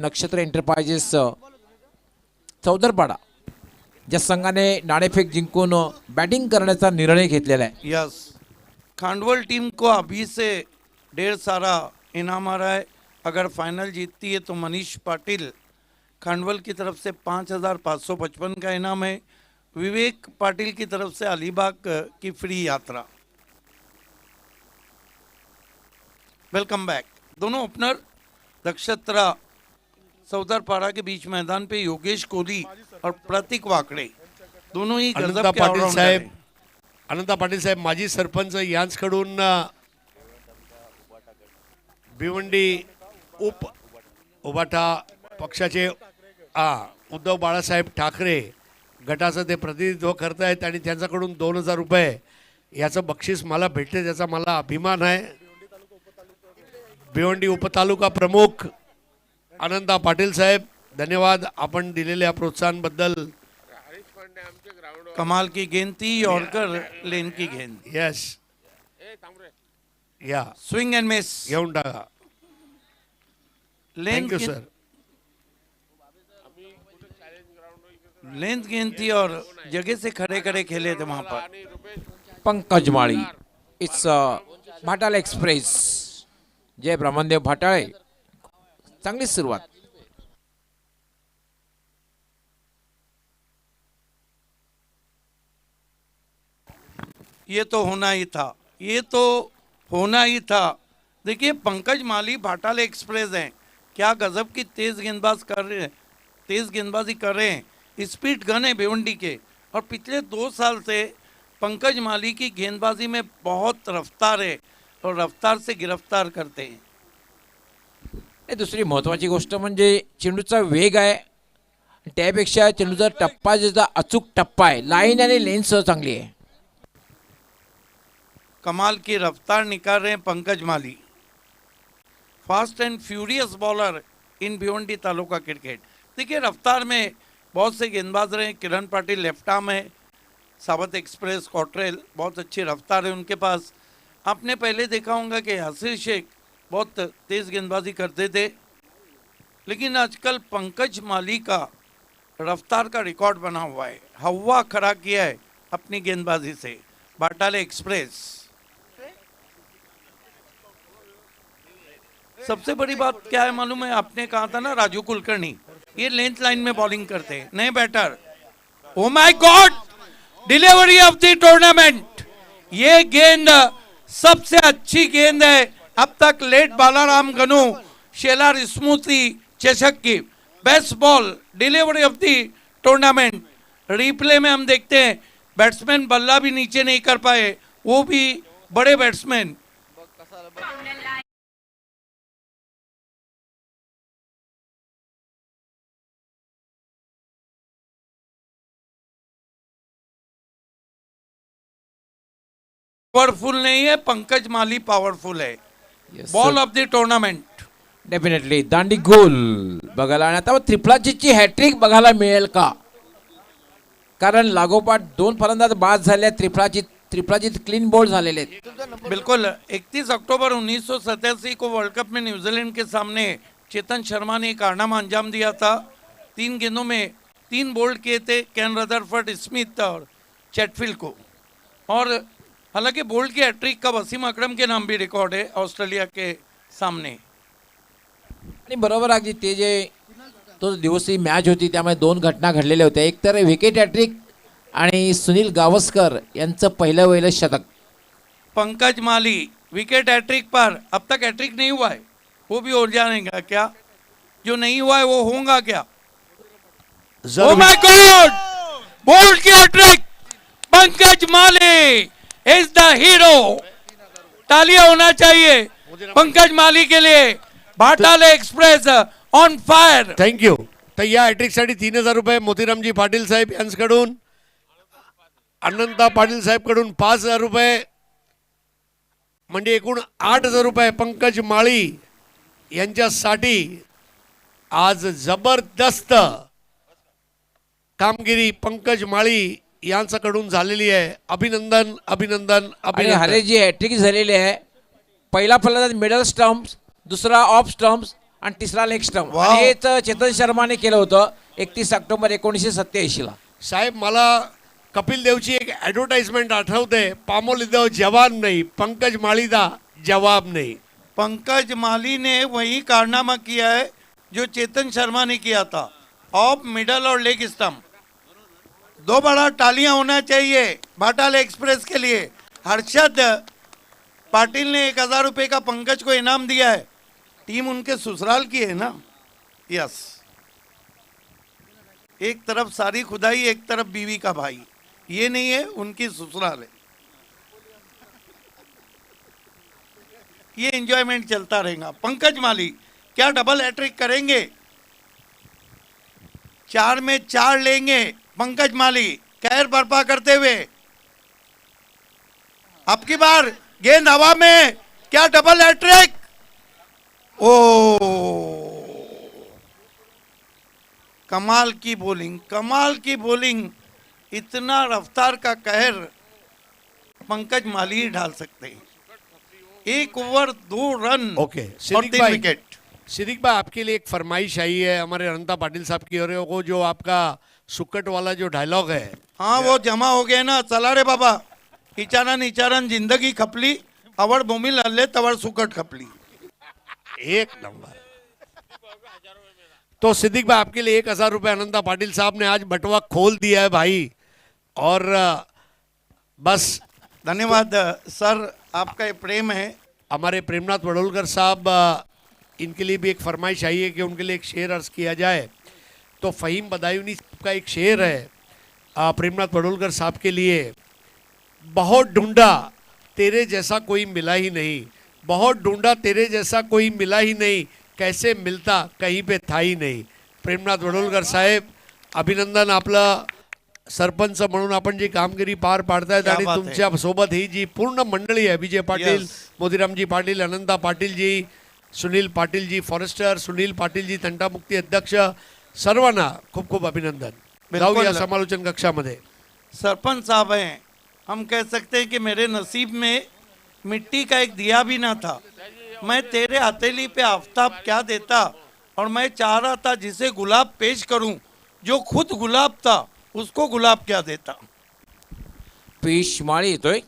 नक्षत्र एंटरप्राइजेस चौदरपाडा ज्या संघाने नाणेफेक जिंकून बॅटिंग करण्याचा निर्णय घेतलेला आहे। यस, खांडवल टीम को अभी से ढेर सारा इनाम आ रहा है। अगर फाइनल जीतती है तो मनीष पाटिल खांडवल की तरफ से 5,555 का इनाम है। विवेक पाटिल की तरफ से अलीबाग की फ्री यात्रा। Welcome back. दोनों ओपनर नक्षत्रा सौदरपाड़ा के बीच मैदान पे योगेश कोहली और प्रतीक वाकड़े दोनों ही गजब के ऑलराउंडर हैं। अनंता पाटील साहेब माजी सरपंच यांच्याकडून भिवंडी उप उबाटा पक्षाचे उद्धव बाळासाहेब ठाकरे गटाचं ते प्रतिनिधित्व करत आहेत आणि त्यांच्याकडून 2,000 रुपये याचं बक्षीस मला भेटले, त्याचा मला अभिमान आहे। भिवंडी उपतालुका प्रमुख अनंता पाटील साहेब, धन्यवाद आपण दिलेल्या प्रोत्साहनाबद्दल। कमाल की गेंद थी, यॉर्कर लेन की गेंद। यस, या स्विंग एंड मिस घेऊन टाका। Thank you sir. लेंथ गेंद थी और जगह से खड़े खड़े खेले थे वहां पर। पंकज माळी इट्स भाटाला एक्सप्रेस जय ब्रह्मदेव भाटाळे, चांगली सुरुवात। ये तो होना ही था, ये तो होना ही था। देखिए पंकज माली भाटाल एक्सप्रेस हैं, क्या गजब की तेज गेंदबाज कर रहे हैं, तेज गेंदबाजी कर रहे हैं। स्पीड गन है भिवंडी के और पिछले 2 साल से पंकज माली की गेंदबाजी में बहुत रफ्तार है और रफ्तार से गिरफ्तार करते हैं। दुसरी महत्वाची गोष्ट म्हणजे चेंडूचा वेग आहे, त्यापेक्षा चेंडूचा टप्पा ज्याचा अचूक टप्पा आहे, लाईन आणि लेन्स चांगली आहे। कमाल की रफ्तार निकाल रहे हैं Pankaj Mali, fast and furious bowler in Bhiwandi taluka cricket. देखिए रफ्तार में बहुत से गेंदबाज रहे, किरण पाटिल लेफ्ट आर्म है, सावत एक्सप्रेस कॉट्रेल बहुत अच्छी रफ्तार है उनके पास। आपने पहले देखा होगा कि हसीर शेख बहुत तेज गेंदबाजी करते थे, लेकिन आजकल पंकज माली का रफ्तार का रिकॉर्ड बना हुआ है, हवा खड़ा किया है अपनी गेंदबाजी से भाटाले एक्सप्रेस। सबसे बड़ी बात क्या है मालूम है, आपने कहा था ना राजू कुलकर्णी ये लेंथ लाइन में बॉलिंग करते हैं, नए batter. Oh my God, delivery of the tournament, ये गेंद सबसे अच्छी गेंद है अब तक लेट बालाराम गनू शेलार स्मूथी चषक की। Best ball delivery of the tournament. Replay में हम देखते हैं बैट्समैन बल्ला भी नीचे नहीं कर पाए, वो भी बड़े बैट्समैन। पावरफुल नहीं है, पंकज माली पावरफुल है। Ball of the tournament definitely दांडी गोल बघायला, आणि आता त्रिफलाचीची हॅट्रिक बघायला मिळेल का, कारण लागोपाठ 2 फलंदाज बाद झाले, त्रिफलाची क्लीन बोल्ड झालेले आहेत। बिल्कुल 31 अक्टूबर 1987 को वर्ल्ड कप में न्यूजीलैंड के सामने चेतन शर्मा ने कारनामा अंजाम दिया था। 3 गेंदों में 3 बोल्ड किए थे केन रदरफोर्ड, स्मिथ और चैटफील्ड को, और हालांकि बोल्ड की हैट्रिक का वसीम अकरम के नाम भी रिकॉर्ड है ऑस्ट्रेलिया के सामने। आणि बरोबर अगदी ते जे तो दिवस ही मॅच होती त्यामुळे 2 घटना घडलेल्या होत्या, एक तर विकेट हॅट्रिक आणि सुनील गावस्कर यांचं पहिलं शतक। पंकज माली विकेट हैट्रिक पर, अब तक हैट्रिक नहीं हुआ है, वो भी हो जाएगा क्या, जो नहीं हुआ है वो होगा क्या। ओह माय गॉड, बोल्ड की hat trick, Pankaj Mali is the hero. तालियां होना चाहिए पंकज माली के लिए। Bhatale express on fire. Thank you. तर या हॅट्रिक साठी 3,000 रुपये मोतीरामजी पाटील साहेब यांच्याकडून, अनंता पाटील साहेब कडून 5,000 रुपये, म्हणजे एकूण 8,000 रुपये पंकज माळी यांच्यासाठी। आज जबरदस्त कामगिरी पंकज माळी यांच्याकडून झालेली आहे। अभिनंदन अभिनंदन अभिनंदन। हरे जी हॅट्रिक झालेली आहे, पहिला फलंदाज मिडल स्टंप्स, दुसरा ऑफ स्टंप्स आणि तिसरा लेग स्टंप. वाव. हेच चेतन शर्माने केलं होतं 31 ऑक्टोबर 1987 ला. साहेब मला कपिल देवची एक ॲडव्हर्टाइजमेंट आठवते, पामोलिदेव जवाब नहीं, पंकज माळीदा जवाब नहीं. पंकज माली ने वही कारनामा किया है जो चेतन शर्मा ने किया था, ऑफ मिडल और लेग स्टंप. दो बड़ा तालियां होना चाहिए भाटाल एक्सप्रेस के लिए. हर्षद पाटिल ने 1000 रुपए का पंकज को इनाम दिया है. टीम उनके ससुराल की है ना. यस, एक तरफ सारी खुदाई, एक तरफ बीवी का भाई. ये नहीं है, उनकी ससुराल है. ये एंजॉयमेंट चलता रहेगा. पंकज माली क्या डबल हैट्रिक करेंगे? 4 में 4 लेंगे पंकज माली कहर बर्पा करते हुए. अब की बार गेंद हवा में, क्या डबल हैट्रिक? ओ, कमाल की बॉलिंग, कमाल की बॉलिंग. इतना रफ्तार का कहर पंकज माली ही डाल सकते हैं. 1 ओवर 2 रन ओके, और सिद्दीक 3 भाई, विकेट. सिद्दीक भाई आपके लिए एक फरमाइश आई है हमारे अनंता पाटिल साहब की ओर, वो जो आपका सुक्कट वाला जो डायलॉग है. हाँ, वो जमा हो गए ना. चला रे बाबा, इचारन इचारन जिंदगी खपली, अवर बोमिल हल्ले तवर सुकट खपली. एक नंबर. तो सिद्दीक भाई आपके लिए 1000 रुपए अनंता पाटिल साहब ने आज बटवा खोल दिया है भाई. और बस धन्यवाद सर, आपका ये प्रेम है. हमारे प्रेमनाथ वडोलकर साहब, इनके लिए भी एक फरमाइश आई है कि उनके लिए एक शेर अर्ज किया जाए. तो फ़हीम बदायूनी का एक शेर है प्रेमनाथ वडोलकर साहब के लिए. बहुत ढूंढा तेरे जैसा कोई मिला ही नहीं, बहुत ढूंढा तेरे जैसा कोई मिला ही नहीं, कैसे मिलता कहीं पे था ही नहीं. प्रेमनाथ वडोलकर साहेब, अभिनंदन. आपलं सरपंच म्हणून आपण जी कामगिरी पार पाडतायत क्या आणि बात है. तुमच्या सोबत ही जी पूर्ण मंडळी आहे, विजय पाटील, Yes. मोदीरामजी पाटील, अनंता पाटील जी, सुनील पाटील जी फॉरेस्टर, सुनील पाटील जी तंटामुक्ती अध्यक्ष, सर्वांना खूप खूप अभिनंदन. बिल्कुल. जाऊया समालोचन कक्षामध्ये. सरपंच साहब हैं, हम कह सकते हैं कि मेरे नसीब में मिट्टी का एक दिया भी ना था. मैं तेरे हथेली पे आफताब क्या देता, और मैं चाह रहा था जिसे गुलाब पेश करूं, जो खुद गुलाब था उसको गुलाब क्या देता. पियुष माळी येतोय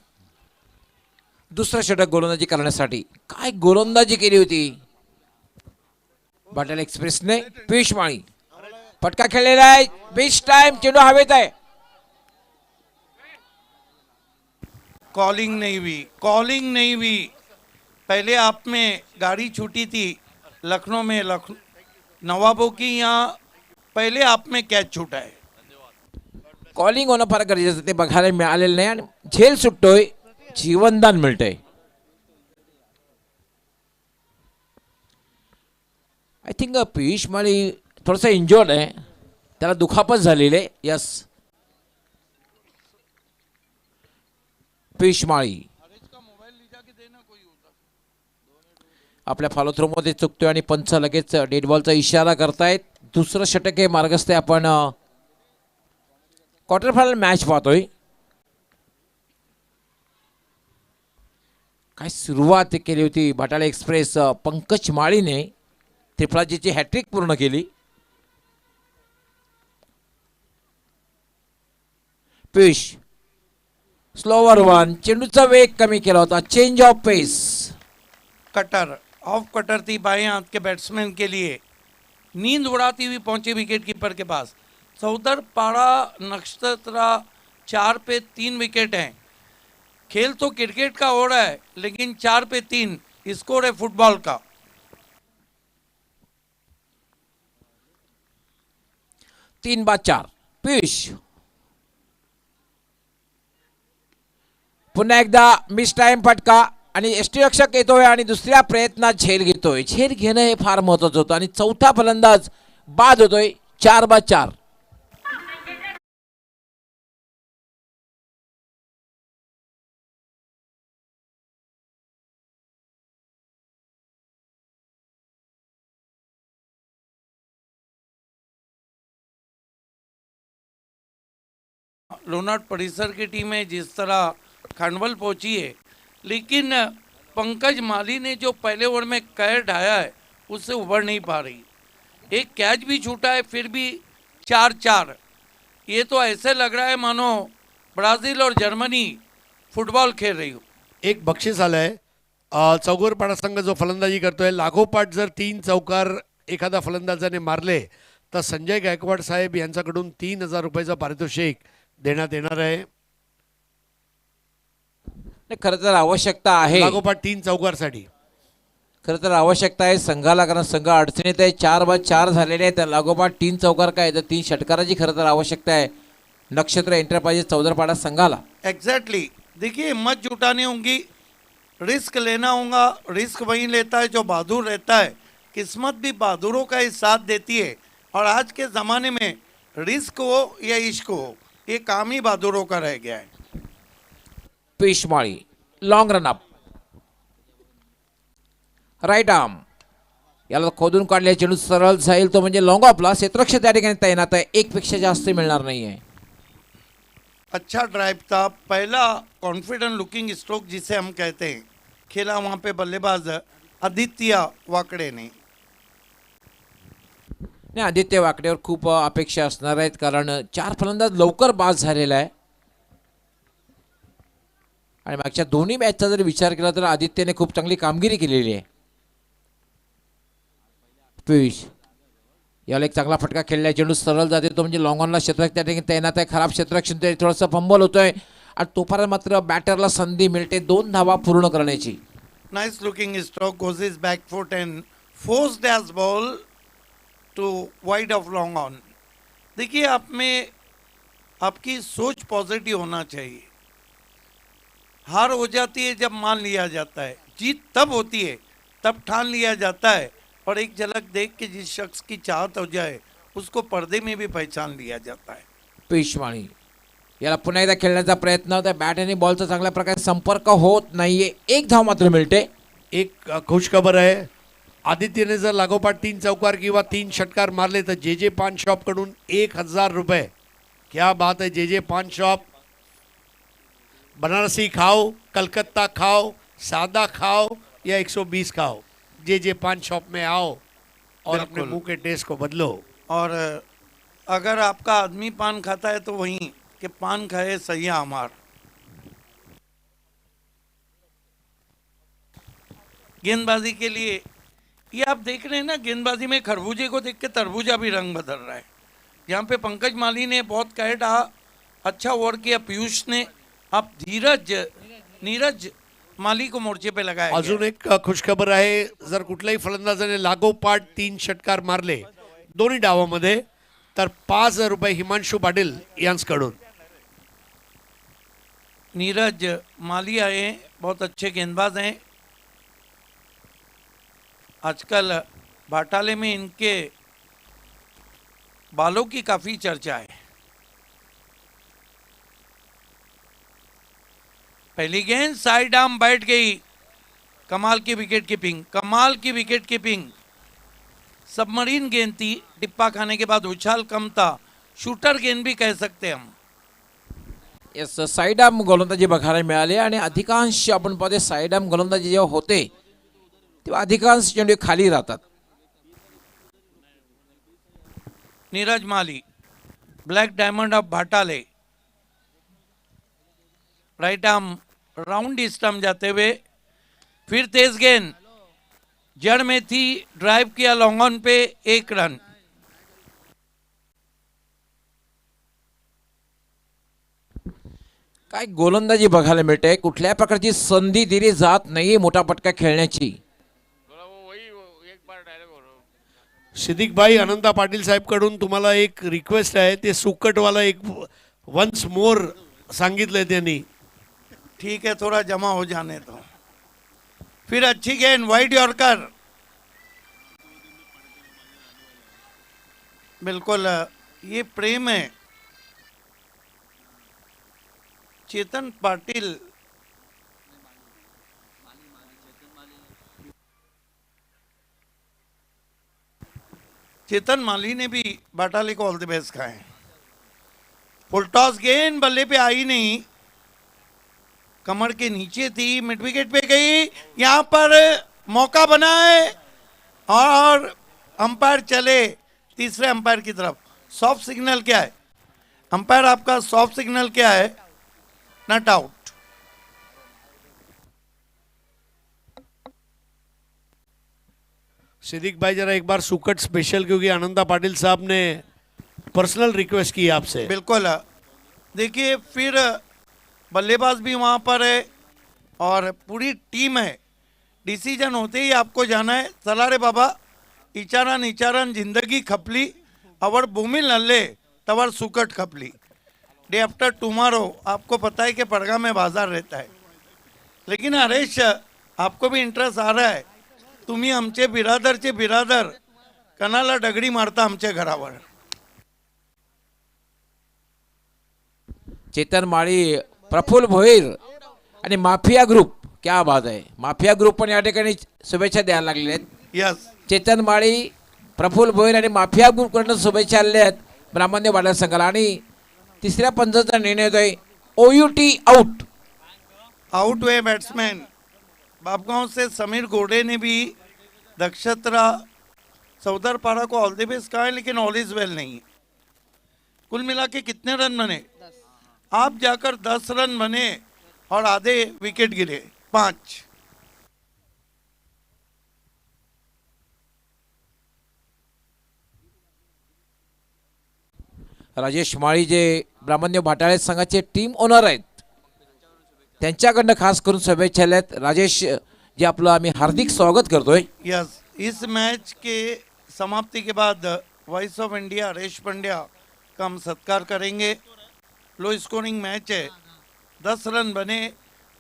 दुसरा षटक गोलंदाजी करण्यासाठी. काय गोलंदाजी केली होती बाटल एक्सप्रेसने. पियुष माळी फटका खेळलेला आहे. बेस्ट टाइम, चेंडू हवेत आहे. कॉलिंग नहीं हुई, कॉलिंग नहीं हुई. पहले आप में गाड़ी छूटी थी लखनऊ में, नवाबों की. यहाँ पहले आप में कैच छूटा है. कॉलिंग होणं फार गरजेचं, ते बघायला मिळालेलं नाही. आणि झेल सुटतोय, जीवनदान मिळतंय. आय थिंक पियुष माळी थोडंसं इंजर्ड आहे, त्याला दुखापत झालेली आहे. यस, पियुष माळी आपल्या फॉलो थ्रो मध्ये चुकतोय आणि पंच लगेच डेड बॉलचा इशारा करतायत. दुसरं षटक हे मार्गस्थ आहे. आपण क्वार्टर फायनल मॅच पाहतोय. काय सुरुवात केली होती बाटाला एक्सप्रेस. पंकज माळीने त्रिफळाजीची हॅट्रिक पूर्ण केली. पियुष स्लोवर वन, चेंडूचा वेग कमी केला होता. Change of pace. Cutter, off cutter थी बाएं हाथ के बैट्समैन के लिए. नींद उड़ाती हुई पहुंची विकेट कीपर के पास. चौधर पाड़ा नक्षत्रा 4 पे 3 विकेट हैं. खेल तो क्रिकेट का हो रहा है, लेकिन 4 पे 3 स्कोर है फुटबॉल का. 3/4. पियुष पुन्हा एकदा मिस टाइम फटका आणि यष्टीरक्षक येतोय आणि दुसऱ्या प्रयत्नात झेल घेतोय. झेल घेणं हे फार महत्वाचं होतं आणि चौथा फलंदाज बाद होतोय. 4/4. लोनार्ड परिसर की टीम है, जिस तरह खंडवल पहुंची है, लेकिन पंकज माली ने जो पहले ओवर में कैर ढाया है उससे उभर नहीं पा रही। एक कैच भी छूटा है, फिर भी 4-4। ये तो ऐसे लग रहा है मानो ब्राजील और जर्मनी फुटबॉल खेल रही हो। एक बक्षीस आलंय चौगरपाडा संघ जो फलंदाजी करतोय, लागोपाठ जर 3 चौकार एखाद्या फलंदाजाने मारले तर संजय गायकवाड साहेब यांच्याकडून 3,000 रुपयाचं पारितोषिक देण्यात येणार आहे. नाही, खरं तर आवश्यकता आहे, लागोपाठ 3 चौकारसाठी. खरं तर आवश्यकता आहे संघाला, कारण संघ अडचणीत आहे. 4-4 झालेले आहेत, लागोपाठ 3 चौकार काय तर 3 षटकाराची खरं तर आवश्यकता आहे नक्षत्र एंटरप्राइजेस चौदरपाडा संघाला. एग्जैक्टली देखिए, हिम्मत जुटानी होगी, रिस्क लेना होगा। रिस्क वही लेता है जो बहादुर रहता है। किस्मत भी बहादुरों का ही साथ देती है, और आज के ज़माने में रिस्क हो या इश्क हो, ये काम ही बहादुरों का रह गया है। Piyush Mali long run up, right arm, याला खोदून काढले, चेंडू सरळ जाईल तो म्हणजे लॉंग ऑफला. क्षेत्ररक्षक त्या ठिकाणी तैनात आहे, एक पेक्षा जास्त मिळणार नाहीये. अच्छा ड्राइव था, पहला कॉन्फिडेंट लुकिंग स्ट्रोक जिसे हम कहते हैं, खेला वहाँ पे बल्लेबाज आदित्य वाकड़े ने। नाही, आदित्य वाकडेवर खूप अपेक्षा असणार आहेत, कारण 4 फलंदाज लवकर बाद झालेला आहे. आणि मागच्या दोन्ही मॅचचा जर विचार केला तर आदित्यने खूप चांगली कामगिरी केलेली आहे. पियुष याला एक चांगला फटका खेळलाय, चेंडू सरळ जाते तो म्हणजे लॉंग ऑनला. क्षेत्ररक्षक त्या ठिकाणी तैनात आहे, खराब क्षेत्ररक्षण ते थोडासा फंबल होतोय, आणि तोपर्यंत मात्र बॅटरला संधी मिळते 2 धावा पूर्ण करण्याची. Nice looking stroke, goes his back foot and forced edge ball too wide of long on. देखिए, आप में आपकी सोच पॉजिटिव होना चाहिए। हार हो जाती है जब मान लिया जाता है, जीत तब होती है तब ठान लिया जाता है, और एक झलक देख के जिस शख्स की चाहत हो जाए उसको पर्दे में भी पहचान लिया जाता है। पियुष माळी याला पुन्हा एकदा खेळण्याचा प्रयत्न होता, बॅट आणि बॉलचा चांगल्या प्रकारे संपर्क होत नाहीये, 1 धाव मात्र मिळते. एक खुश खबर आहे, आदित्यने जर लागोपाठ 3 चौकार किंवा 3 षटकार मारले तर जे पान शॉप कडून 1,000 रुपये. क्या बात है, जे पान शॉप. बनारसी खाओ, कलकत्ता खाओ, सादा खाओ या 120 खाओ, जे पान शॉप में आओ और अपने बिल्कुल। मुंह के टेस्ट को बदलो. और अगर आपका आदमी पान खाता है तो वहीं कि पान खाए सैया हमार। गेंदबाजी के लिए ये आप देख रहे हैं ना, गेंदबाजी में खरबूजे को देख के तरबूजा भी रंग बदल रहा है। यहाँ पे पंकज माली ने बहुत कैट अच्छा ओवर किया, पीयूष ने, अब नीरज माली को मोर्चे पे लगाया अजून गया। एक खुशखबर आहे, जर कुठल्याही फलंदाजाने लागोपाठ 3 षटकार मारले दोन्ही डावामध्ये तर 5,000 रुपये हिमांशु पाटील यांच्याकडून. नीरज माली आए हैं, बहुत अच्छे गेंदबाज हैं। आजकल बाटाले में इनके बालों की काफी चर्चा है। पहली गेंद साइड आर्म बैठ गई, कमाल की विकेट कीपिंग, कमाल की विकेट कीपिंग। सबमरीन गेंद थी, टिप्पा खाने के बाद उछाल कम था, शूटर गेंद भी कह सकते हम। येस, साईड आर्म गोलंदाजी बघायला मिळाली, आणि अधिकांश आपण पाहतो साईड आर्म गोलंदाजी जेव्हा होते तेव्हा अधिकांश चेंडू खाली राहतात. Neeraj Mali, black diamond of Bhatale, right arm round stump जाते हुए, फिर तेज गेंद जड़ में थी, ड्राइव किया लॉन्ग ऑन पे, 1 रन। काय गोलंदाजी बघायला मिळते, कुठल्या प्रकारची संधी दिली जात नाही मोठा पटका खेळण्याची. सिद्दीक भाई, अनंता पाटील साहेब कडून तुम्हाला एक रिक्वेस्ट आहे, ते सुकटवाला एक वन्स मोर सांगितलंय त्यांनी. ठीक है, थोड़ा जमा हो जाने दो। फिर अच्छी गेंद वाइड यॉर्कर, बिल्कुल ये प्रेम है। चेतन पाटिल चेतन माली ने भी बाटाले को ऑल द बेस्ट कहा है। फुल टॉस गेंद बल्ले पे आई नहीं, कमर के नीचे थी, मिड विकेट पे गई, यहां पर मौका बना है और अंपायर चले तीसरे अंपायर की तरफ। सॉफ्ट सिग्नल क्या है अंपायर आपका? सॉफ्ट सिग्नल क्या है? Not out. सिद्दीक भाई जरा एक बार सुकट स्पेशल, क्योंकि आनंदा पाटिल साहब ने पर्सनल रिक्वेस्ट की आपसे। बिल्कुल। देखिए फिर बल्लेबाज भी वहां पर है और पूरी टीम है। डिसीजन होते ही आपको जाना है। चला रे बाबा, इचारन इचारन जिंदगी खपली, अवर भूमि नल्ले तवर सुकट खपली। डे आफ्टर टुमारो आपको पता है कि पड़गा में बाजार रहता है। लेकिन हरेश आपको भी इंटरेस्ट आ रहा है, तुम्ही आमचे बिरादरचे बिरादर कणाला दगडी मारता आमच्या घरावर। चेतन माळी, प्रफुल्ल भोईर आणि माफिया ग्रुप, क्या बात आहे। माफिया ग्रुप पण या ठिकाणी शुभेच्छा द्यायला लागलेल्या आहेत। यस, चेतन माळी, प्रफुल्ल भोईर आणि माफिया ग्रुपकडून शुभेच्छा आलेल्या आहेत ब्राह्मण्य वाडा संघाला। आणि तिसऱ्या पंचाचा निर्णय होतोय OUT आउट। आउट हुए बैट्समैन। बापगांव से समीर गोडे ने भी दक्षत्रा सौदरपाड़ा को ऑल द बेस्ट कहा है, लेकिन ऑल इज वेल नहीं। कुल मिला के कितने रन बने? आप जाकर 10 रन बने और आधे विकेट गिरे, 5। राजेश माळी जे ब्राह्मण्य भाटाळे संघाचे टीम ओनर आहेत, त्यांच्याकडनं खास करून शुभेच्छा आहेत। राजेश जे आपलं आम्ही हार्दिक स्वागत करतोय। यस, इस मैच के समाप्ति के बाद voice of India Haresh Pandya का हम सत्कार करेंगे। लो स्कोरिंग मैच है, 10 रन बने,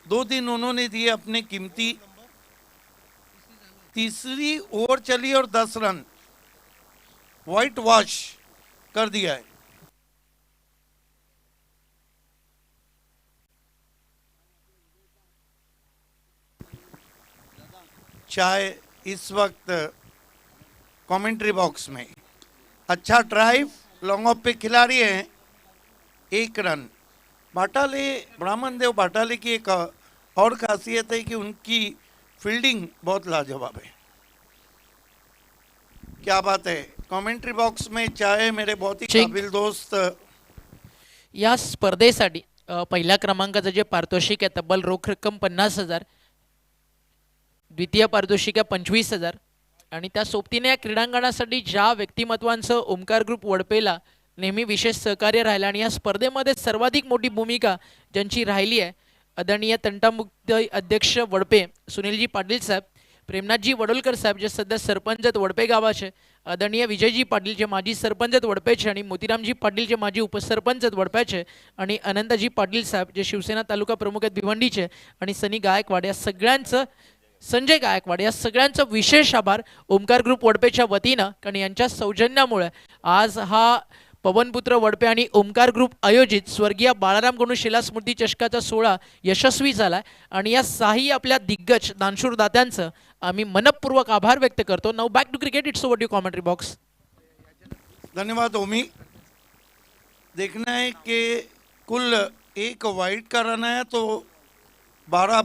2 दिन उन्होंने दिए अपने कीमती। तीसरी ओवर चली और 10 रन व्हाइट वॉश कर दिया है। चाहे इस वक्त कमेंट्री बॉक्स में अच्छा ड्राइव, लॉन्ग ऑफ पे खिलाड़ी हैं, 1 रन। भाटाले, ब्राह्मण देव भाटाले की एक और खासियत है कि उनकी फील्डिंग बहुत लाजवाब है। क्या बात है। कमेंट्री बॉक्स में चाहे मेरे बहुत ही ठीक। काबिल दोस्त या स्पर्धेसाठी पहिल्या क्रमांकाचं जे पारितोषिक आहे तब्बल रोख रक्कम 50,000, द्वितीय पारितोषिक आहे 25,000 आणि त्या सोबतीने या क्रीडांगणासाठी ज्या व्यक्तिमत्वांचं ओमकार ग्रुप वडपेला नेहमी विशेष सहकार्य राहिलं आणि या स्पर्धेमध्ये सर्वाधिक मोठी भूमिका ज्यांची राहिली आहे, आदरणीय तंटामुक्त अध्यक्ष वडपे सुनीलजी पाटील साहेब, प्रेमनाथजी वडोलकर साहेब जे सध्या सरपंच आहेत वडपे गावाचे, आदरणीय विजयजी पाटील जे माजी सरपंच आहेत वडपेचे आणि मोतीरामजी पाटील जे माजी उपसरपंच आहेत वडप्याचे आणि अनंतजी पाटील साहेब जे शिवसेना तालुका प्रमुख आहेत भिवंडीचे आणि सनी गायकवाड या सगळ्यांचं, संजय गायकवाड या सगळ्यांचं विशेष आभार ओमकार ग्रुप वडपेच्या वतीनं, कारण यांच्या सौजन्यामुळे आज हा पवनपुत्र वडपे आणि ओमकार ग्रुप आयोजित स्वर्गीय बाळाराम गणू शिला स्मृती चषकाचा सोहळा यशस्वी झाला आणि या साही आपल्या दिग्गज दानशूर दात्यांचं आम्ही मनपूर्वक आभार व्यक्त करतो। Now back to cricket, it's over to commentary box. धन्यवाद ओमी। देखना है कि कुल 1 वाइड का रन है तो 12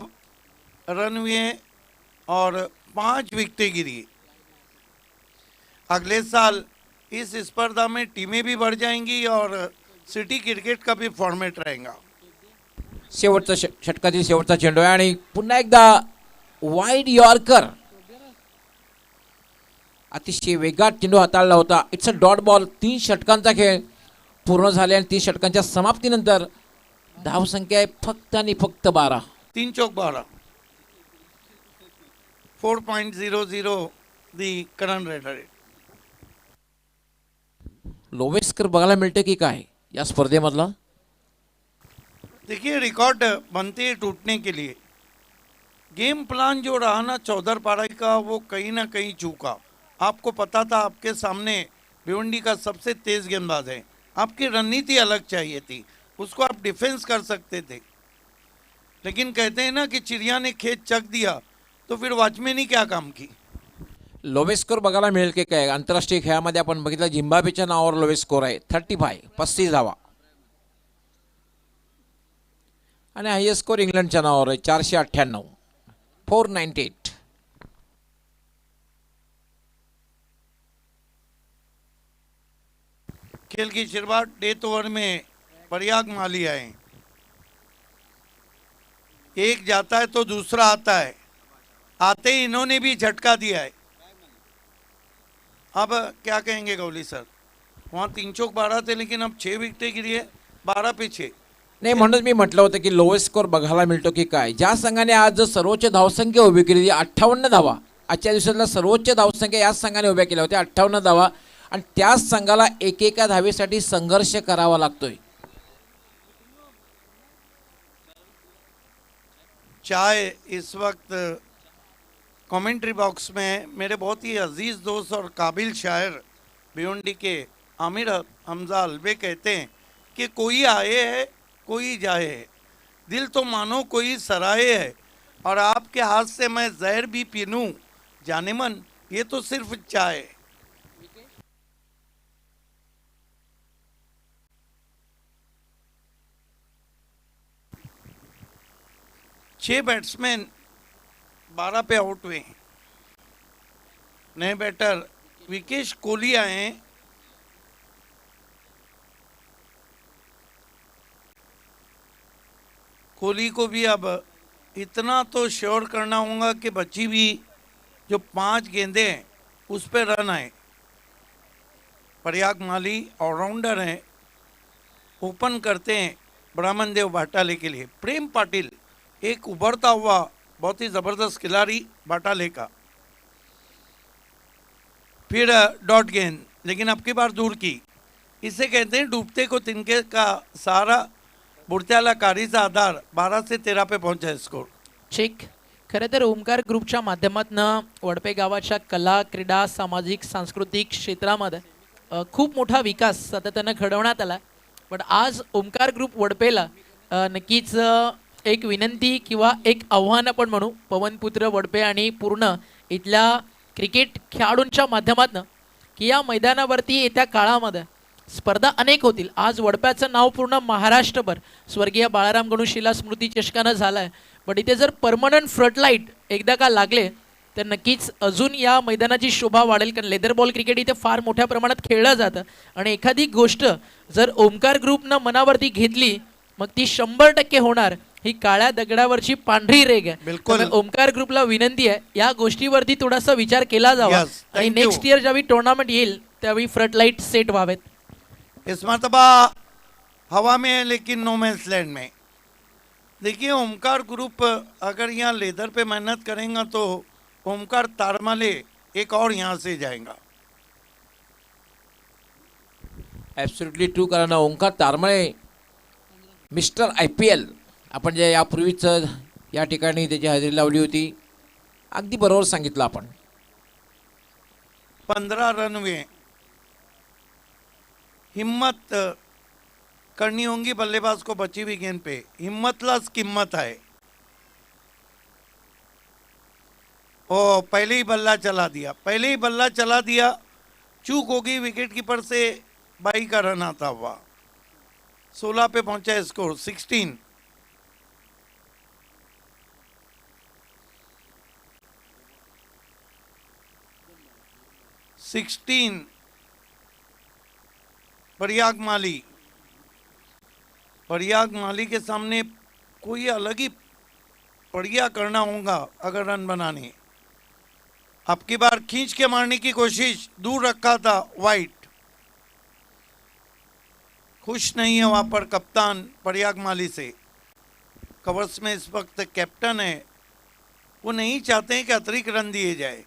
रन हुए हैं और 5 विकेटें गिरी। अगले साल इस स्पर्धा में टीमें भी बढ़ जाएंगी और सिटी क्रिकेट का भी फॉर्मेट रहेगा। शेवटचा षटकातील शेवटचा चेंडू आहे आणि पुन्हा एकदा वाईड यॉर्कर, अतिशय वेगात चेंडू हाताळला होता। It's a dot ball. 3 षटकांचा खेळ पूर्ण झाले आणि 3 षटकांच्या समाप्तीनंतर धावसंख्या आहे फक्त आणि फक्त 12। 3 चौक 12, 4.00 दी करंट रेट। लोवेस्ट स्कोर बघायला मिळते की काय या स्पर्धेमधला? देखिए रिकॉर्ड बनते हैं टूटने के लिए। गेम प्लान जो रहा ना चौधरपाड़ा का, वो कहीं ना कहीं चूका। आपको पता था आपके सामने भिवंडी का सबसे तेज गेंदबाज है, आपकी रणनीति अलग चाहिए थी, उसको आप डिफेंस कर सकते थे। लेकिन कहते हैं ना कि चिड़िया ने खेत चक दिया तो फिर वॉचमैन ही क्या काम की। लोवेस्ट स्कोर बघायला मिळेल की काय? आंतरराष्ट्रीय खेळामध्ये आपण बघितलं झिम्बाब्वेच्या नावावर लोवेस्ट स्कोर आहे 35 धावा आणि हायएस्ट स्कोर इंग्लंडच्या नावावर आहे 498, 498। खेल की शुरुआत डेथ ओवर में प्रयाग माली आए, एक जाता है तो दूसरा आता है, आते ही इन्होंने भी झटका दिया है। अब क्या कहेंगे गौली सर, वहाँ 3 चौक 12 थे लेकिन अब 6 विकेटें गिरी है, 12 पे 6। नाही म्हणूनच मी म्हटलं होतं की लोएस्ट स्कोर बघायला मिळतो की काय. ज्या संघाने आज सर्वोच्च धावसंख्या उभी केली 58 धावा, आजच्या दिवसातला सर्वोच्च धावसंख्या याच संघाने उभ्या केल्या होत्या 58 धावा, आणि त्याच संघाला एकेका धावेसाठी संघर्ष करावा लागतोय. चाहे इस वक्त कमेंट्री बॉक्स में मेरे बहुत ही अजीज दोस्त और काबिल शायर भिवंडी के आमिर हमजा अलवे कहते हैं कि कोई आए है कोई जाए है, दिल तो मानो कोई सराहे है, और आपके हाथ से मैं जहर भी पी लूं जाने मन, ये तो सिर्फ चाय है. छह बैट्समैन 12 पे आउट हुए हैं. नए बैटर विकेश कोहली आए हैं. कोहली को भी अब इतना तो श्योर करना होगा कि बची भी जो 5 गेंदें हैं उस पर रन आए. प्रयाग माली ऑलराउंडर हैं, ओपन करते हैं ब्राह्मण देव बाटाले के लिए. प्रेम पाटिल एक उभरता हुआ बहुत ही जबरदस्त खिलाड़ी बाटाले का. फिर डॉट गेंद, लेकिन अब की बार दूर की. इसे कहते हैं डूबते को तिनके का सहारा, बुडत्याला कारीचा आधार. 12 से 13 पे पहुंचा स्कोर. ठीक. खरं तर ओमकार ग्रुपच्या माध्यमातून वडपे गावाच्या कला, क्रीडा, सामाजिक, सांस्कृतिक क्षेत्रामध्ये खूप मोठा विकास सातत्यानं घडवण्यात आला. पण आज ओमकार ग्रुप वडपेला नक्कीच एक विनंती किंवा एक आव्हान आपण म्हणू, पवनपुत्र वडपे आणि पूर्ण इथल्या क्रिकेट खेळाडूंच्या माध्यमातून की या मैदानावरती येत्या काळामध्ये स्पर्धा अनेक होतील. आज वडप्याचं नाव पूर्ण महाराष्ट्रभर स्वर्गीय बाळाराम गणुशीला स्मृती चषकानं झालं आहे. पण इथे जर परमनंट फ्लडलाईट एकदा का लागले तर नक्कीच अजून या मैदानाची शोभा वाढेल. कारण लेदर बॉल क्रिकेट इथे फार मोठ्या प्रमाणात खेळलं जातं आणि एखादी गोष्ट जर ओमकार ग्रुपनं मनावरती घेतली मग ती 100% होणार. ही काळ्या दगडावरची पांढरी रेग आहे. बिलकुल. ओमकार ग्रुपला विनंती आहे या गोष्टीवरती थोडासा विचार केला जावा. Yes, आणि thank you. नेक्स्ट इयर ज्यावेळी टुर्नामेंट येईल त्यावेळी फ्लडलाईट सेट व्हावेत. इस मरतबा हवा में है लेकिन नो मैंस लैंड में. देखिए ओमकार ग्रुप अगर यहाँ लेदर पे मेहनत करेगा तो ओमकार तारमाले एक और यहाँ से जाएगा. Absolutely true. कारण ओंकार तारमळे मिस्टर IPL आपण जे यापूर्वीच या ठिकाणी त्याची हजेरी लावली होती, अगदी बरोबर सांगितलं आपण. 15 रन हुए. हिम्मत करनी होंगी बल्लेबाज को बची हुई गेंद पे. हिम्मतलाच किम्मत है. ओ पहले ही बल्ला चला दिया, पहले ही बल्ला चला दिया. चूक होगी विकेट कीपर से. 22 का रन आता हुआ. 16 पे पहुंचा स्कोर 16. प्रयाग माली. प्रयाग माली के सामने कोई अलग ही बढ़िया करना होगा अगर रन बनाने. अब की बार खींच के मारने की कोशिश, दूर रखा था वाइट. खुश नहीं है वहां पर कप्तान प्रयाग माली से. कवर्स में इस वक्त कैप्टन है, वो नहीं चाहते हैं कि अतिरिक्त रन दिए जाए.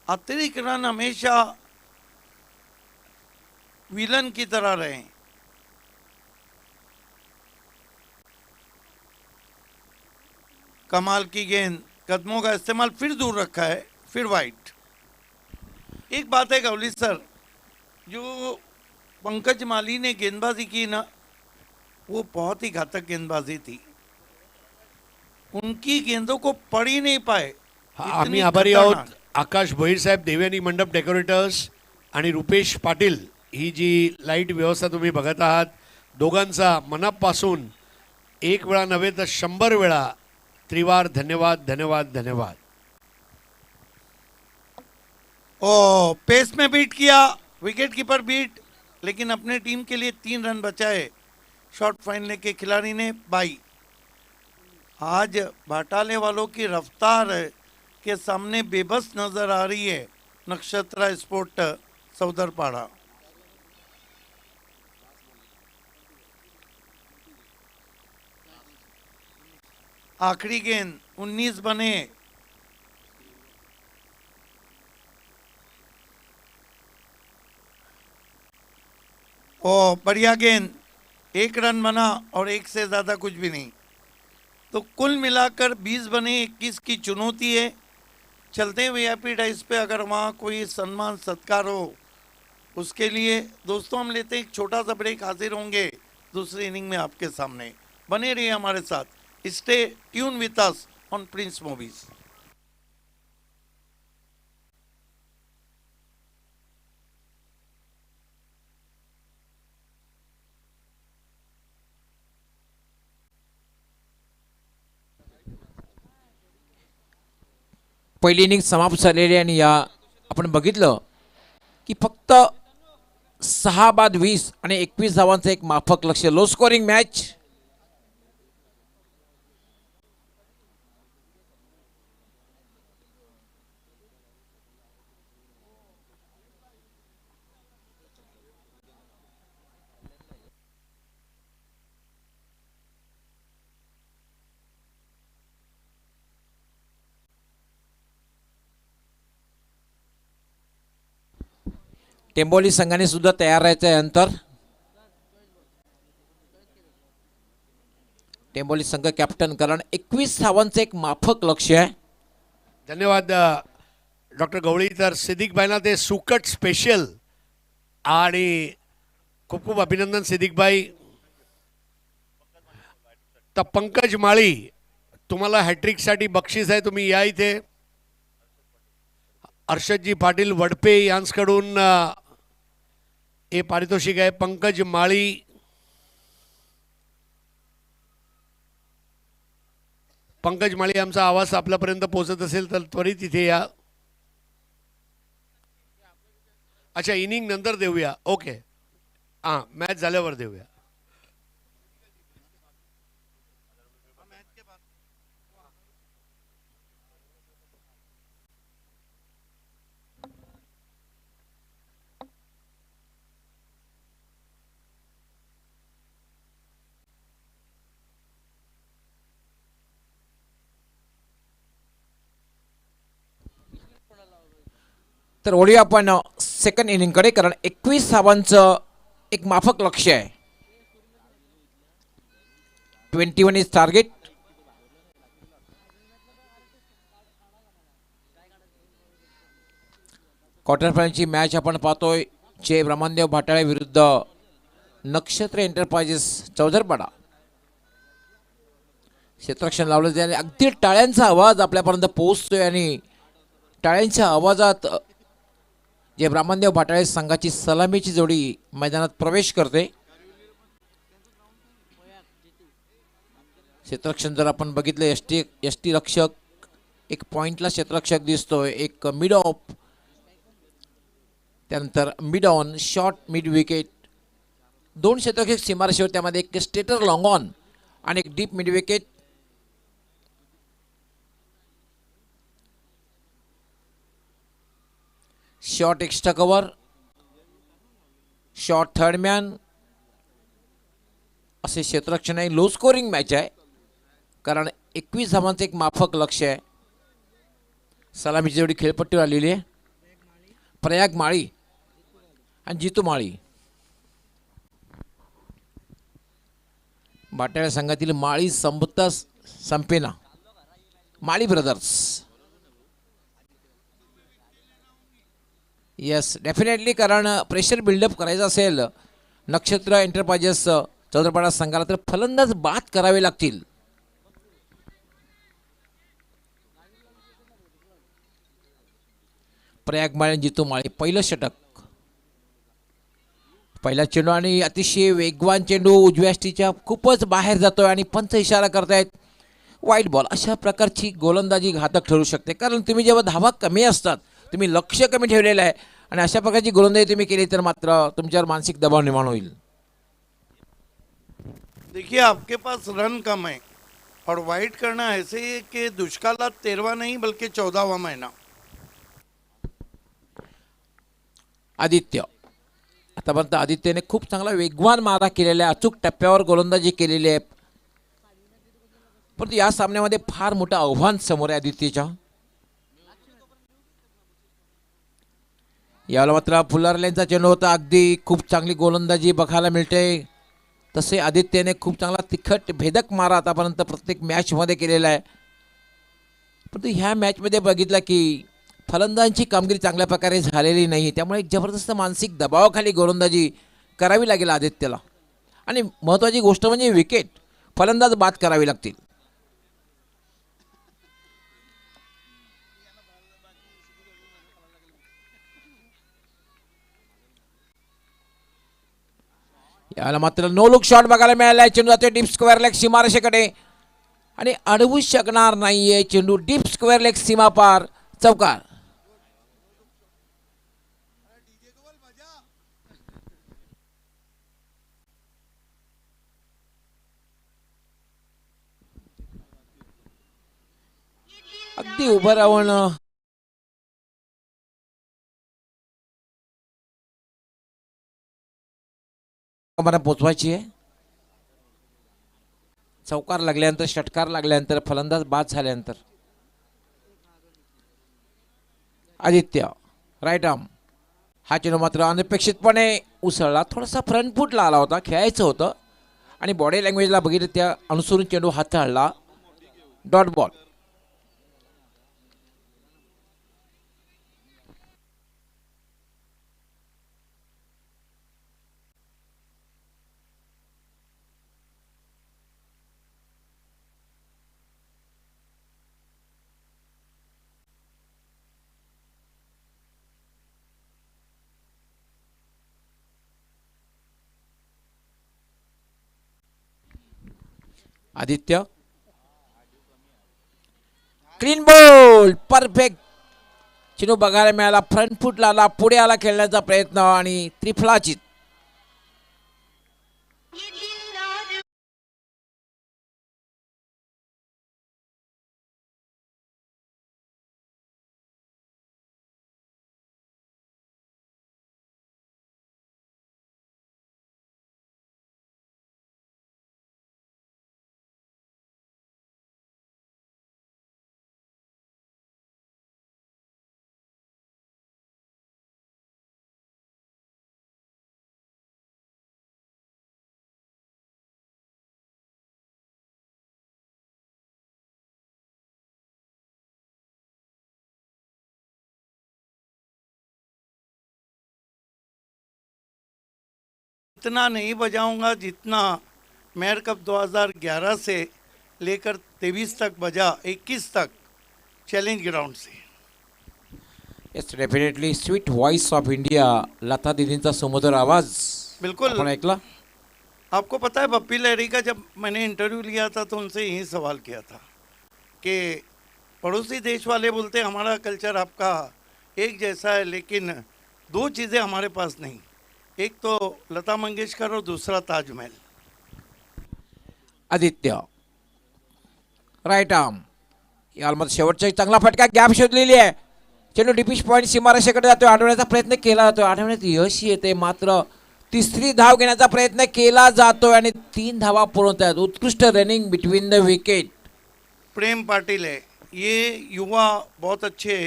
अतिरिक्त रन हमेशा विलन की तरह रहे. कमाल की गेंद, कदमों का इस्तेमाल, फिर दूर रखा है, फिर वाइट. एक बात है गौली सर, जो पंकज माली ने गेंदबाजी की ना, वो बहुत ही घातक गेंदबाजी थी. उनकी गेंदों को पढ़ ही नहीं पाए. आम्ही इतनी आभारी खतरनाक. आहोत आकाश भोईर साहेब, देवयानी मंडप डेकोरेटर्स आणि रुपेश पाटील. ही जी लाईट व्यवस्था तुम्ही बघत आहात, दोघांचा मनापासून एक वेळा नव्हे तर 100 वेळा त्रिवार धन्यवाद धन्यवाद धन्यवाद. और पेस में बीट किया, विकेट कीपर बीट, लेकिन अपने टीम के लिए 3 रन बचाए शॉर्ट फाइनल के खिलाड़ी ने 22। आज भाटाले वालों की रफ्तार के सामने बेबस नजर आ रही है नक्षत्रा स्पोर्ट सौदरपाड़ा। आखिरी गेंद 19 बने, और बढ़िया गेंद, 1 रन बना और 1 से ज्यादा कुछ भी नहीं। तो कुल मिलाकर 20 बने 21 की चुनौती है। चलते हैं वीआईपी डाइस पे, अगर वहाँ कोई सम्मान सत्कार हो उसके लिए। दोस्तों हम लेते हैं एक छोटा सा ब्रेक, हाजिर होंगे दूसरी इनिंग में आपके सामने। बने रहिए हमारे साथ, stay tune with us on Prince movies. पहिली इनिंग समाप्त झालेली आहे आणि या आपण बघितलं की फक्त 6 बाद 20 आणि 21 धावांचं एक माफक लक्ष्य, लो स्कोरिंग मॅच। टेंबोली संघाने सुद्धा तयार राहायचं आहे अंतर। टेंबोली संघ कॅप्टन कारण 21 धावांचं एक माफक लक्ष्य आहे। धन्यवाद डॉक्टर गवळी। तर सिद्दीक भाईना ते सुकट स्पेशल आणि खूप खूप अभिनंदन सिद्दीक भाई। तर पंकज माळी तुम्हाला हॅट्रिकसाठी बक्षीस आहे, तुम्ही या इथे। अर्षदजी पाटील वडपे यांच्याकडून हे पारितोषिक आहे। पंकज माळी, पंकज माळी आमचा आवाज आपल्यापर्यंत पोहोचत असेल तर त्वरित इथे या। अच्छा, इनिंग नंतर देऊया, ओके, हां मॅच झाल्यावर देऊया। तर वळूया आपण सेकंड इनिंग कडे, कारण 21 धावांचं एक माफक लक्ष्य आहे। 21 इज टार्गेट। क्वार्टर फायनलची मॅच आपण पाहतोय, जे ब्रह्मानदेव भाटाळे विरुद्ध नक्षत्र एंटरप्राइजेस चौधरपाडा। क्षेत्ररक्षण लावलं जाते, अगदी टाळ्यांचा आवाज आपल्यापर्यंत पोहोचतोय आणि टाळ्यांच्या आवाजात जे ब्रह्मानदेव भाटाळे संघाची सलामीची जोडी मैदानात प्रवेश करते। क्षेत्ररक्षण जर आपण बघितलं, एसटी रक्षक, एक पॉइंटला क्षेत्ररक्षक दिसतोय, एक मिड ऑफ, त्यानंतर mid on, short mid wicket, 2 क्षेत्ररक्षक सीमारेषेवर, त्यामध्ये एक स्टेटर लॉंग ऑन आणि एक deep mid wicket. Short extra cover, short third man, असे क्षेत्ररक्षण आहे। लो स्कोरिंग मॅच आहे कारण 21 धावांचं एक माफक लक्ष्य आहे। सलामीची जोडी खेळपट्टीवर आलेली आहे, प्रयाग माळी आणि जितू माळी। भाटाळे संघातील माळी संपता संपेना, माळी ब्रदर्स। येस डेफिनेटली, कारण प्रेशर बिल्डअप करायचं असेल नक्षत्र एंटरप्राइजेस चौधरपाडा संघाला तर फलंदाज बाद करावे लागतील। प्रयाग माळी, जितू माळी, पहिलं षटक, पहिला चेंडू आणि अतिशय वेगवान चेंडू उजव्या स्टीच्या खूपच बाहेर जातोय आणि पंच इशारा करतायत वाईट बॉल। अशा प्रकारची गोलंदाजी घातक ठरू शकते, कारण तुम्ही जेव्हा धावा कमी असतात तुम्ही लक्ष कमी ठेवलेलं आहे आणि अशा प्रकारची गोलंदाजी तुम्ही केली तर मात्र तुमच्यावर मानसिक दबाव निर्माण होईल. देखिए आपके पास रन कम है और वाइड करना ऐसे ही है कि दुष्कालात 13वां नहीं बल्कि 14वां महीना. आदित्य आतापर्यंत आदित्यने खूप चांगला वेगवान मारा केलेला आहे, अचूक टप्प्यावर गोलंदाजी केलेली आहे, परंतु या सामन्यामध्ये फार मोठं आव्हान समोर आहे आदित्यच्या. यावेळेला मात्र फुलरलेनचा चेंडू होता, अगदी खूप चांगली गोलंदाजी बघायला मिळते. तसे आदित्यने खूप चांगला तिखट भेदक मारा आतापर्यंत प्रत्येक मॅचमध्ये केलेला आहे, परंतु ह्या मॅचमध्ये बघितलं की फलंदाजांची कामगिरी चांगल्या प्रकारे झालेली नाही, त्यामुळे एक जबरदस्त मानसिक दबावाखाली गोलंदाजी करावी लागेल आदित्यला. आणि महत्त्वाची गोष्ट म्हणजे विकेट फलंदाज बाद करावी लागतील. याला मात्र नो लुक शॉट बघायला मिळाला आहे. चेंडू जातोय डीप स्क्वेअर लेग सीमारेषेकडे आणि अडवू शकणार नाहीये चेंडू. डीप स्क्वेअर लेग सीमा पार चौकार. अगदी उभं राहून मला पोचवायची आहे. चौकार लागल्यानंतर षटकार लागल्यानंतर फलंदाज बाद झाल्यानंतर आदित्य राईट आर्म हा चेंडू मात्र अनपेक्षितपणे उसळला. थोडासा फ्रंट फूटला आला होता, खेळायचं होतं आणि बॉडी लँग्वेजला बघितलं त्या अनुसरून चेंडू हाताळला. Dot ball. Aditya clean ball perfect चेंडू बघायला मिळाला. फ्रंट फूटला आला, पुढे आला खेळण्याचा प्रयत्न आणि त्रिफलाचित. इतना नहीं बजाऊंगा जितना मेयर कप 2011 से लेकर 23 तक बजा, 21 तक चैलेंज ग्राउंड से. Yes definitely sweet voice of India Lata दीदींचा सुमधुर आवाज बिल्कुल. आपण ऐकला. आपको पता है पप्पी लहरी का जब मैंने इंटरव्यू लिया था तो उनसे यही सवाल किया था कि पड़ोसी देश वाले बोलते हमारा कल्चर आपका एक जैसा है, लेकिन दो चीज़ें हमारे पास नहीं, एक तो लता मंगेशकर और दूसरा ताजमहल. आदित्य राईट आर्म यामध्ये शेवटचा एक चांगला फटका गॅप शोधलेली आहे. चेंडू डिपिश पॉईंट सीमारेषेकडे जातोय, अडवण्याचा प्रयत्न केला जातोय, अडवण्यात यश येते, मात्र तिसरी धाव घेण्याचा प्रयत्न केला जातोय आणि 3 धावा पूर्ण होतात. उत्कृष्ट रनिंग बिटवीन द विकेट. प्रेम पाटिल है, ये युवा बहुत अच्छे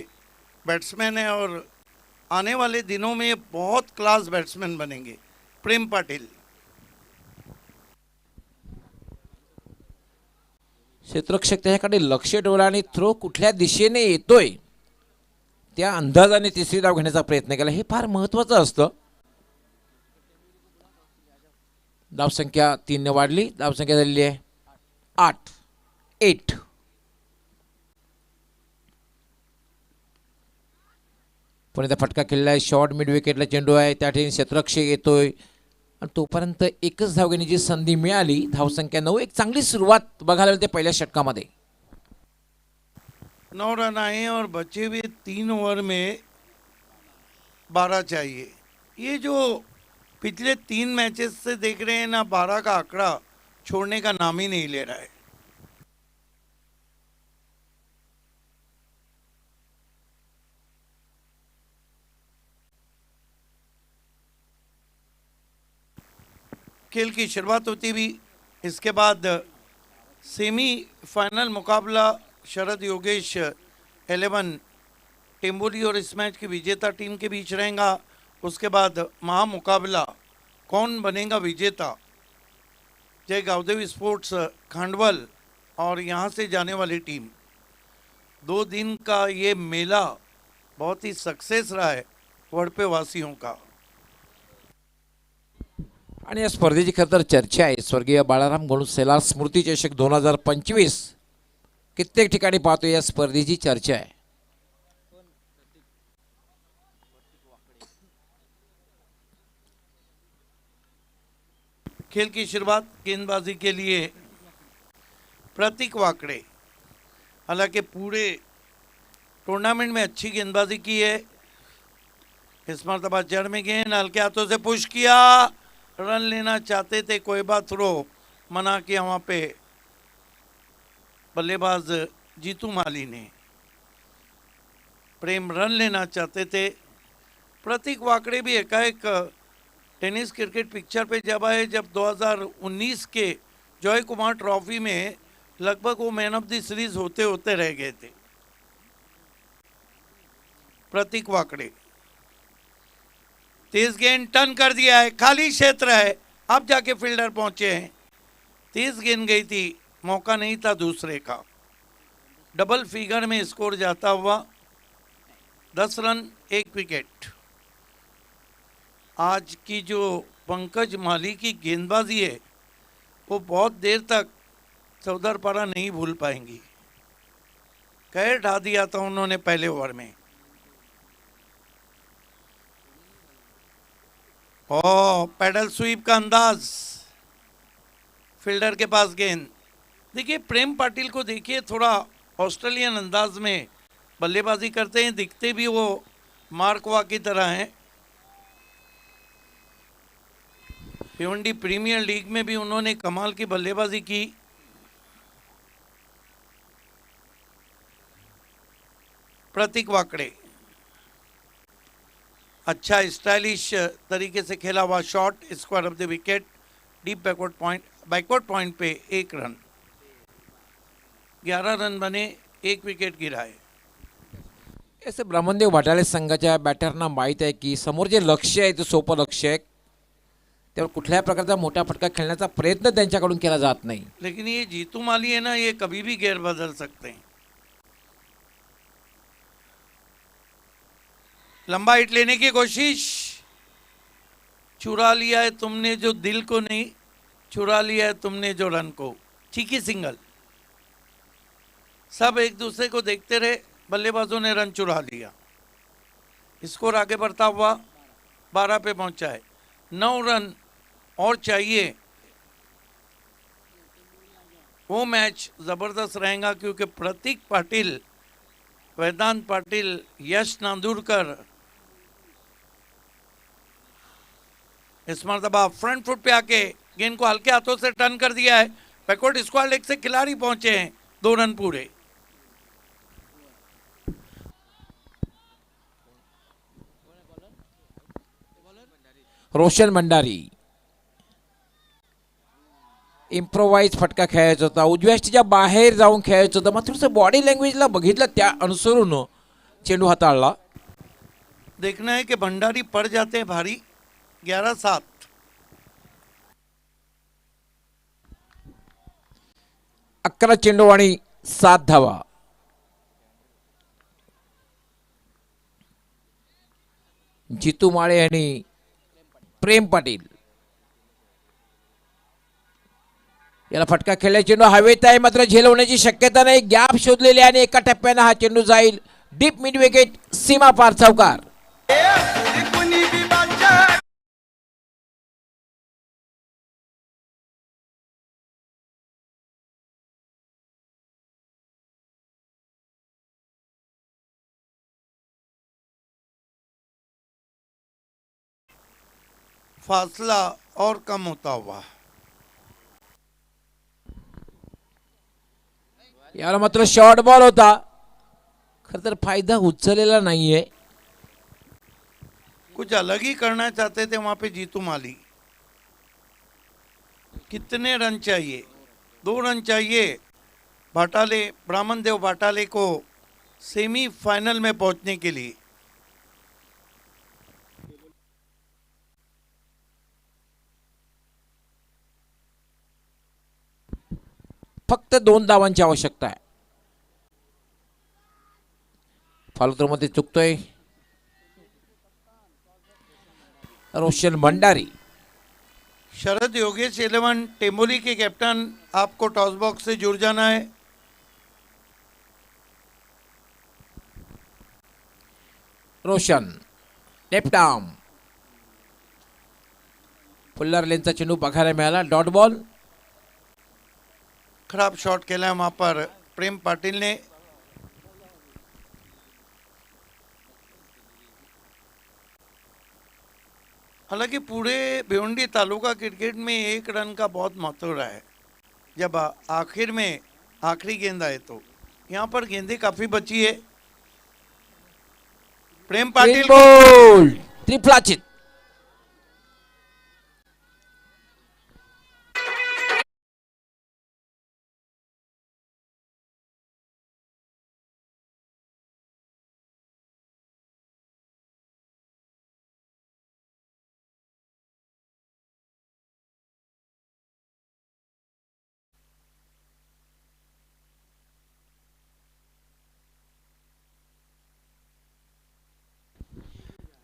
बैट्समैन है और आने वाले दिनों में ये बहुत क्लास बैट्समैन बनेंगे. प्रेम पाटिल. क्षेत्ररक्षक त्याच्याकडे लक्ष ठेवलं आणि थ्रो कुठल्या दिशेने येतोय त्या अंदाजाने तिसरी धाव घेण्याचा प्रयत्न केला. हे फार महत्त्वाचं असतं. धावसंख्या 3 ने वाढली. धावसंख्या झालेली आहे 8. पण इथं फटका केलेला आहे. शॉर्ट मिड विकेटला चेंडू आहे, त्या ठिकाणी क्षेत्ररक्षक येतोय आणि तोपर्यंत एकच धाव घेण्याची संधी मिळाली. धावसंख्या 9. एक चांगली सुरुवात बघायला मिळते पहिल्या षटकामध्ये. 9 रन आए और बचे हुए 3 ओवर में 12 चाहिए। ये जो पिछले 3 मैचेस से देख रहे हैं ना, 12 का आंकड़ा छोड़ने का नाम ही नहीं ले रहा है। खेल की शुरुआत होती भी, इसके बाद सेमीफाइनल मुकाबला शरद योगेश 11 टेम्बोली और इस मैच की विजेता टीम के बीच रहेगा। उसके बाद महामुकाबला कौन बनेगा विजेता, जय गावदेवी स्पोर्ट्स खांडवल और यहाँ से जाने वाली टीम। 2 दिन का ये मेला बहुत ही सक्सेस रहा है वडपे वासियों का। आणि या स्पर्धेची खरं तर चर्चा आहे। स्वर्गीय बाळाराम गणू सेलार स्मृती चषक 2025 कित्येक ठिकाणी पाहतो या स्पर्धेची चर्चा आहे। खेल की शुरुआत गेंदबाजी के लिए प्रतीक वाकड़े, हालांकि पूरे टूर्नामेंट में अच्छी गेंदबाजी की है। इस मरतबा जड़ में गेंद हल्के हाथों से पुश किया, रन लेना चाहते थे, कोई बात थ्रो मना किया वहां पे बल्लेबाज जीतू माली ने। प्रेम रन लेना चाहते थे। प्रतीक वाकड़े भी एकाएक टेनिस क्रिकेट पिक्चर पे जब आए, जब 2019 के जॉय कुमार ट्रॉफी में लगभग वो मैन ऑफ द सीरीज होते होते रह गए थे। प्रतीक वाकड़े तेज गेंद टर्न कर दिया है, खाली क्षेत्र है, अब जाके फील्डर पहुंचे हैं। तेज गेंद गई थी, मौका नहीं था दूसरे का। डबल फिगर में स्कोर जाता हुआ 10 रन 1 विकेट। आज की जो पंकज माली की गेंदबाजी है वो बहुत देर तक चौधरपारा नहीं भूल पाएंगी। कैर ढा दिया था उन्होंने पहले ओवर में। पैडल स्वीप का अंदाज, फील्डर के पास गेंद। देखिए प्रेम पाटिल को देखिए, थोड़ा ऑस्ट्रेलियन अंदाज में बल्लेबाजी करते हैं, दिखते भी वो मार्कवा की तरह हैं। भिवंडी प्रीमियर लीग में भी उन्होंने कमाल की बल्लेबाजी की। प्रतीक वाकड़े अच्छा स्टाइलिश तरीके से खेला हुआ shot, square of the wicket, deep backward point pay 1 run. 11 run बने, 1 विकेट गिरा है। ऐसे ब्रह्मदेव घाटाले संघाच्या बॅटरना माहीत आहे की समोर जे लक्ष्य आहे ते सोपं लक्ष्य आहे, त्यावर कुठल्याही प्रकारचा मोठा फटका खेळण्याचा प्रयत्न त्यांच्याकडून केला जात नाही। लेकिन ये जीतू माली है ना, ये कभी भी गेयर बदल सकते हैं। लंबा हिट लेने की कोशिश, चुरा लिया है तुमने जो दिल को नहीं, चुरा लिया है तुमने जो रन को। Cheeky single. सब एक दूसरे को देखते रहे, बल्लेबाजों ने रन चुरा लिया। स्कोर आगे बढ़ता हुआ 12 पे पहुंचा है। 9 रन और चाहिए। वो मैच जबरदस्त रहेगा क्योंकि प्रतीक पाटिल, वेदांत पाटिल, यश नांदुरकर इस मरतबा फ्रंट फुट पे आके गेंद को हल्के हाथों से टर्न कर दिया है। बैकवर्ड स्क्वायर लेग से खिलाड़ी पहुंचे हैं, 2 रन पूरे। रोशन भंडारी इम्प्रोवाइज फटका खेळायचा होता, उजव्या स्टिच्या बाहेर जाऊन खेळायचं होतं, मात्र थोडंसं बॉडी लँग्वेजला बघितलं त्या अनुसरून चेंडू हाताळला। देखना है कि भंडारी पड़ जाते हैं भारी। 11-7। 11 चेंडू आणि 7 धावा। जितू माळे आणि प्रेम पाटील याला फटका खेळला, चेंडू हवेत आहे मात्र झेल होण्याची शक्यता नाही। गॅप शोधलेले आणि एका टप्प्याने हा चेंडू जाईल डीप मिड विकेट, सीमा पार चौकार। फासला और कम होता हुआ। याला मात्र शॉर्ट बॉल होता, खर तर फायदा उचललेला नाहीये. कुछ अलग ही करना चाहते थे वहां पे जीतू माली। कितने रन चाहिए? 2 रन चाहिए भाटाले, ब्राह्मण देव भाटाले को सेमीफाइनल में पहुंचने के लिए। फक्त 2 धावांची आवश्यकता आहे. फॉलो मध्ये चुकतोय रोशन भंडारी. शरद योगेश 11 टेम्बोली के कैप्टन, आपको टॉस बॉक्स से जुड़ जाना है। रोशन लेफ्ट आर्म, फुल्लर लेनचा चेंडू बघायला मिळाला. Dot ball. खराब शॉट खेला है वहां पर प्रेम पाटिल ने। हालांकि पूरे भिवंडी तालुका क्रिकेट में 1 रन का बहुत महत्व रहा है। जब आखिर में आखिरी गेंद आए तो यहाँ पर गेंदें काफी बची है। प्रेम पाटिल बॉल त्रिफलाचित.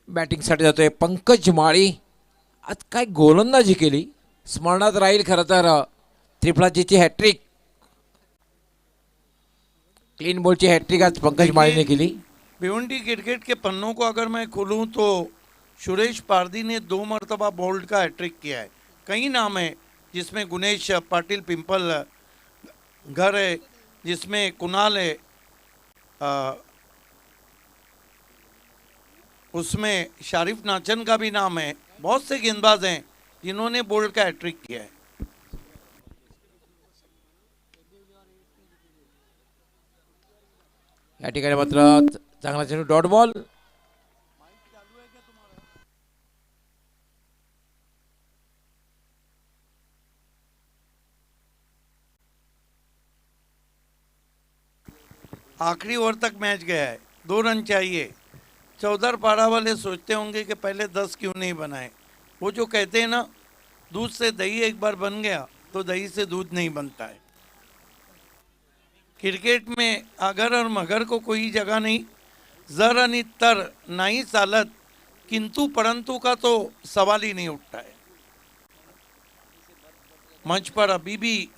बॅटिंगसाठी जातोय पंकज माळी. आज काय गोलंदाजी केली, स्मरणात राहील खरं तर त्रिफलाचीची हॅट्रिक. क्लीन बॉलची हॅट्रिक आज पंकज माळीने केली. भिवंडी क्रिकेट के पन्नों को अगर मैं खोलूं तो सुरेश पारदी ने 2 मरतबा बोल्ड का हैट्रिक किया है। कई नाम है जिसमें गुनेश पाटिल पिंपल घर है, जिसमें कुणाल है, उसमें शारिफ नाचन का भी नाम है। बहुत से गेंदबाज हैं जिन्होंने बोल्ड का हैट्रिक किया है। या ठिकाणी मात्र चांगला चेंडू. Dot ball. आखिरी ओवर तक मैच गया है, 2 रन चाहिए। चौधर पारा वाले सोचते होंगे कि पहले 10 क्यों नहीं बनाए। वो जो कहते हैं ना, दूध से दही एक बार बन गया तो दही से दूध नहीं बनता है। क्रिकेट में अगर और मगर को कोई जगह नहीं। जर आणि तर नहीं चालत, किंतु परंतु का तो सवाल ही नहीं उठता है। मंच पर अभी भी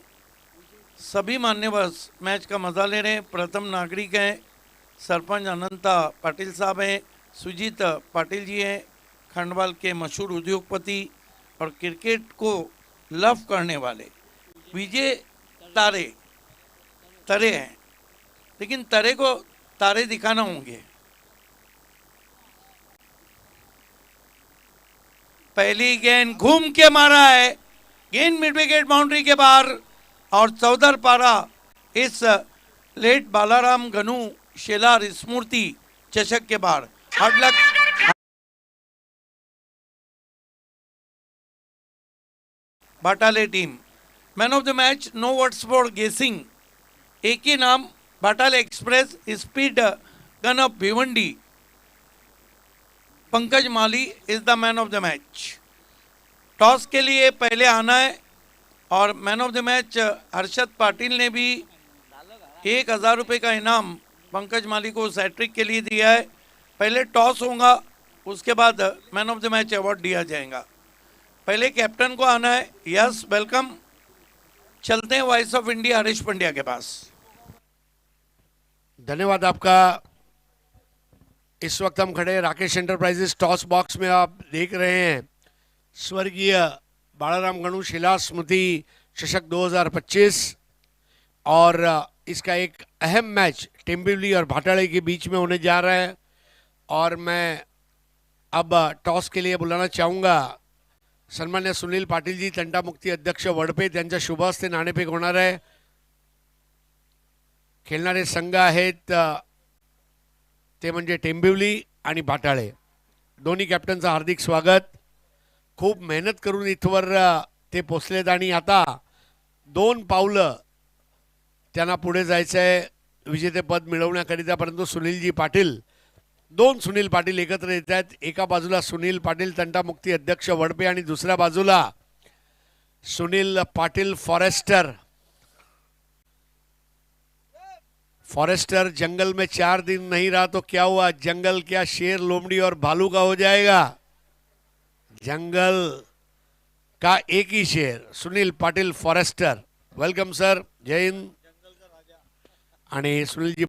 सभी मान्यवर मैच का मजा ले रहे हैं। प्रथम नागरिक हैं, सरपंच अनंता पाटिल साहब हैं, सुजीत पाटिल जी हैं, खंडवाल के मशहूर उद्योगपति और क्रिकेट को लव करने वाले विजय तारे तरे हैं। लेकिन तरे को तारे दिखाना होंगे। पहली गेंद घूम के मारा है, गेंद मिड विकेट बाउंड्री के बाहर, और चौधर पारा इस लेट बालाराम गनू शेलार स्मृति चषक के बाहर। Hard luck Batale team. Man of the match, no words for guessing, एक ही नाम, Batale express speed gun of Bhiwandi, Pankaj Mali is the man of the match. Toss के लिए पहले आना है और man of the match Harshad Patil ने भी 1000 रुपये का इनाम पंकज माली को उस हैट्रिक के लिए दिया है। पहले टॉस होगा, उसके बाद man of the match award दिया जाएगा। पहले कैप्टन को आना है। Yes, welcome. चलते हैं voice of India Harish Pandya के पास। धन्यवाद आपका। इस वक्त हम खड़े हैं राकेश एंटरप्राइजेस टॉस बॉक्स में। आप देख रहे हैं स्वर्गीय बालाराम गणु शिला स्मृति चषक 2025 और इसका एक अहम मैच टेम्बिवली और भाटाले के बीच में होने जा रहा है। और मैं अब टॉस के लिए बुलाना चाहूँगा सन्मान्य सुनील पाटीलजी तंटामुक्ती अध्यक्ष वडपे त्यांच्या शुभ हस्ते नाणेफेक होणार आहे. खेळणारे संघ आहेत ते म्हणजे टेंबिवली आणि बाटाळे. दोन्ही कॅप्टनचं हार्दिक स्वागत. खूप मेहनत करून इथवर ते पोचलेत आणि आता 2 पावलं त्यांना पुढे जायचं आहे विजेतेपद मिळवण्याकरिता. परंतु सुनील पाटील एकत्र येत आहेत. एका बाजूला सुनील पाटील तंटामुक्ती अध्यक्ष वडपे आणि दुसऱ्या बाजूला सुनील पाटील फॉरेस्टर. जंगल में 4 दिन नहीं रहा तो क्या हुआ, जंगल क्या शेर लोमड़ी और भालू का हो जाएगा. जंगल का एक ही शेर Sunil Patil forester. Welcome sir, Jai Hind. आणि सुनीलजी